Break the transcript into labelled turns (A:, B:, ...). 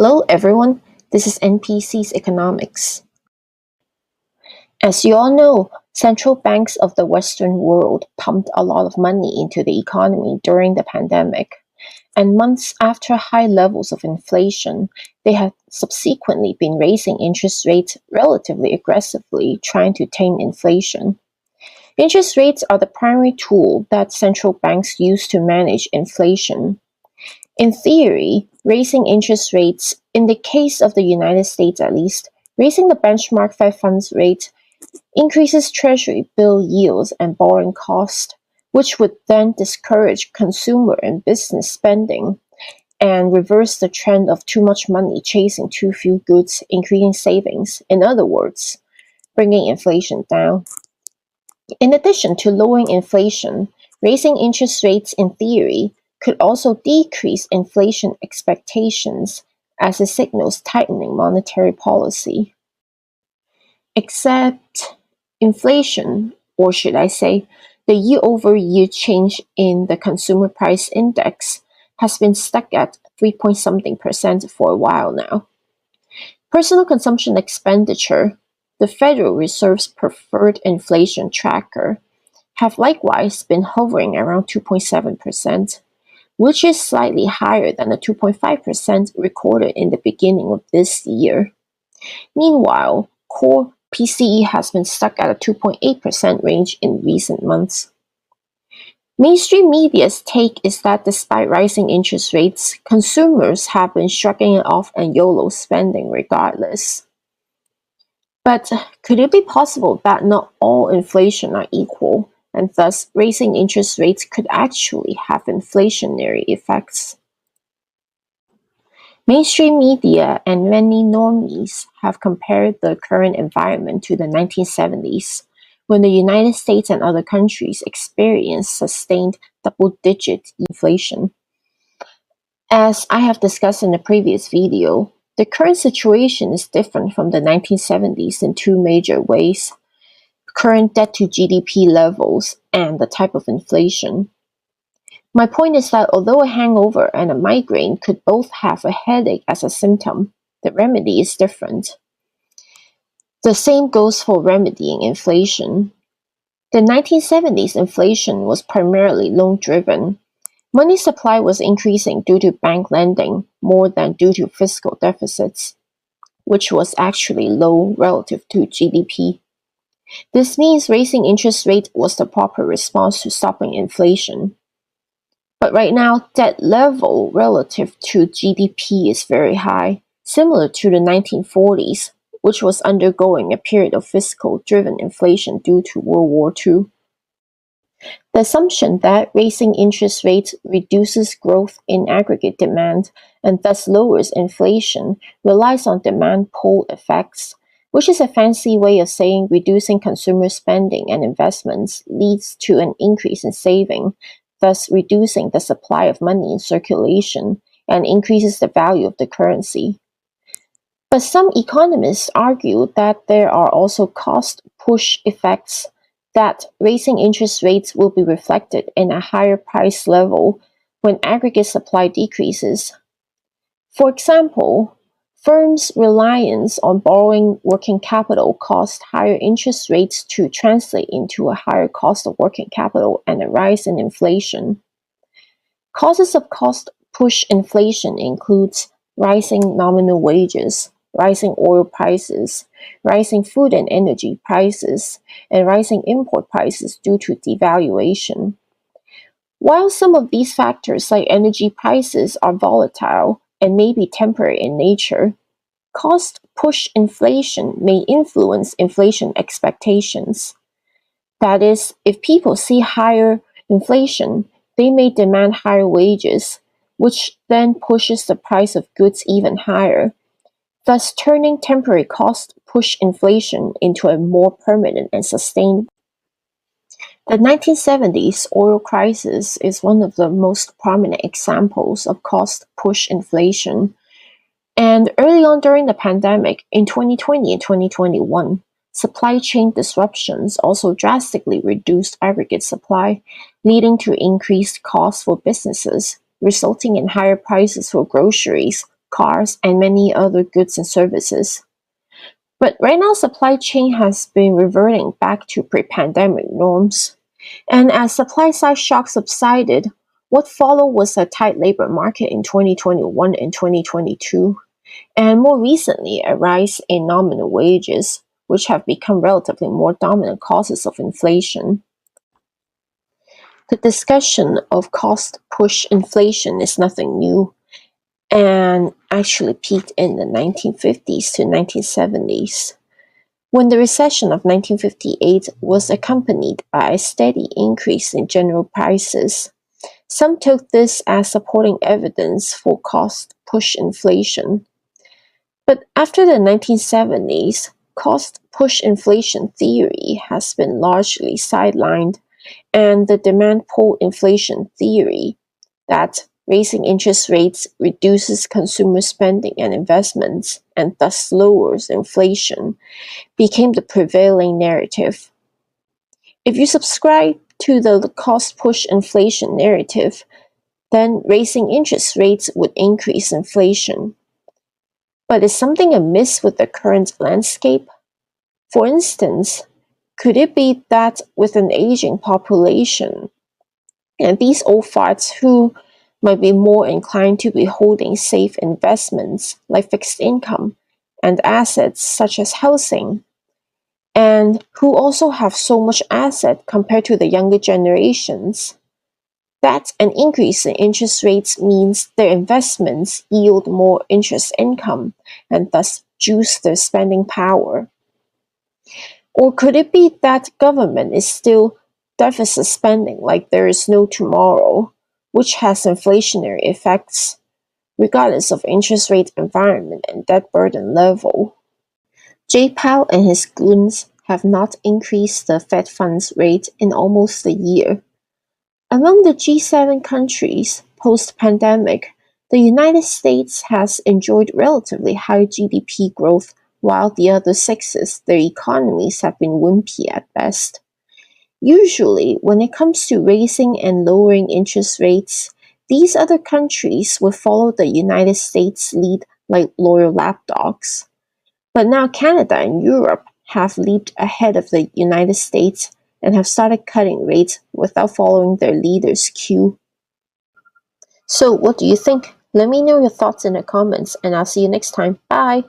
A: Hello everyone, this is NPC's Economics. As you all know, central banks of the Western world pumped a lot of money into the economy during the pandemic, and months after high levels of inflation, they have subsequently been raising interest rates relatively aggressively, trying to tame inflation. Interest rates are the primary tool that central banks use to manage inflation. In theory, raising interest rates, in the case of the United States at least, raising the benchmark Fed funds rate increases Treasury bill yields and borrowing costs, which would then discourage consumer and business spending and reverse the trend of too much money chasing too few goods, increasing savings. In other words, bringing inflation down. In addition to lowering inflation, raising interest rates in theory could also decrease inflation expectations as it signals tightening monetary policy. Except inflation, or should I say, the year-over-year change in the consumer price index has been stuck at 3-point-something% for a while now. Personal consumption expenditure, the Federal Reserve's preferred inflation tracker, have likewise been hovering around 2.7%, which is slightly higher than the 2.5% recorded in the beginning of this year. Meanwhile, core PCE has been stuck at a 2.8% range in recent months. Mainstream media's take is that despite rising interest rates, consumers have been shrugging it off and YOLO spending regardless. But could it be possible that not all inflation are equal, and thus raising interest rates could actually have inflationary effects? Mainstream media and many normies have compared the current environment to the 1970s, when the United States and other countries experienced sustained double-digit inflation. As I have discussed in the previous video, the current situation is different from the 1970s in two major ways: current debt to GDP levels and the type of inflation. My point is that although a hangover and a migraine could both have a headache as a symptom, the remedy is different. The same goes for remedying inflation. The 1970s inflation was primarily loan-driven. Money supply was increasing due to bank lending more than due to fiscal deficits, which was actually low relative to GDP. This means raising interest rates was the proper response to stopping inflation. But right now, debt level relative to GDP is very high, similar to the 1940s, which was undergoing a period of fiscal-driven inflation due to World War II. The assumption that raising interest rates reduces growth in aggregate demand and thus lowers inflation relies on demand pull effects, which is a fancy way of saying reducing consumer spending and investments leads to an increase in saving, thus reducing the supply of money in circulation and increases the value of the currency. But some economists argue that there are also cost push effects, that raising interest rates will be reflected in a higher price level when aggregate supply decreases. For example, firms' reliance on borrowing working capital caused higher interest rates to translate into a higher cost of working capital and a rise in inflation. Causes of cost push inflation includes rising nominal wages, rising oil prices, rising food and energy prices, and rising import prices due to devaluation. While some of these factors, like energy prices, are volatile and may be temporary in nature, cost push inflation may influence inflation expectations. That is, if people see higher inflation, they may demand higher wages, which then pushes the price of goods even higher, thus turning temporary cost push inflation into a more permanent and sustained. The 1970s oil crisis is one of the most prominent examples of cost push inflation. And early on during the pandemic, in 2020 and 2021, supply chain disruptions also drastically reduced aggregate supply, leading to increased costs for businesses, resulting in higher prices for groceries, cars, and many other goods and services. But right now, supply chain has been reverting back to pre-pandemic norms. And as supply side shocks subsided, what followed was a tight labor market in 2021 and 2022, and more recently, a rise in nominal wages, which have become relatively more dominant causes of inflation. The discussion of cost push inflation is nothing new and actually peaked in the 1950s to 1970s. When the recession of 1958 was accompanied by a steady increase in general prices, some took this as supporting evidence for cost push inflation. But after the 1970s, cost push inflation theory has been largely sidelined, and the demand pull inflation theory, that raising interest rates reduces consumer spending and investments and thus lowers inflation, became the prevailing narrative. If you subscribe to the cost push inflation narrative, then raising interest rates would increase inflation. But is something amiss with the current landscape? For instance, could it be that with an aging population, and these old farts who might be more inclined to be holding safe investments like fixed income and assets such as housing, and who also have so much asset compared to the younger generations, that an increase in interest rates means their investments yield more interest income and thus juice their spending power? Or could it be that government is still deficit spending like there is no tomorrow, which has inflationary effects, regardless of interest rate environment and debt burden level? Jay Powell and his goons have not increased the Fed funds rate in almost a year. Among the G7 countries post-pandemic, the United States has enjoyed relatively high GDP growth, while the other sixes, their economies have been wimpy at best. Usually, when it comes to raising and lowering interest rates, these other countries will follow the United States' lead like loyal lapdogs. But now Canada and Europe have leaped ahead of the United States and have started cutting rates without following their leader's cue. So what do you think? Let me know your thoughts in the comments, and I'll see you next time. Bye!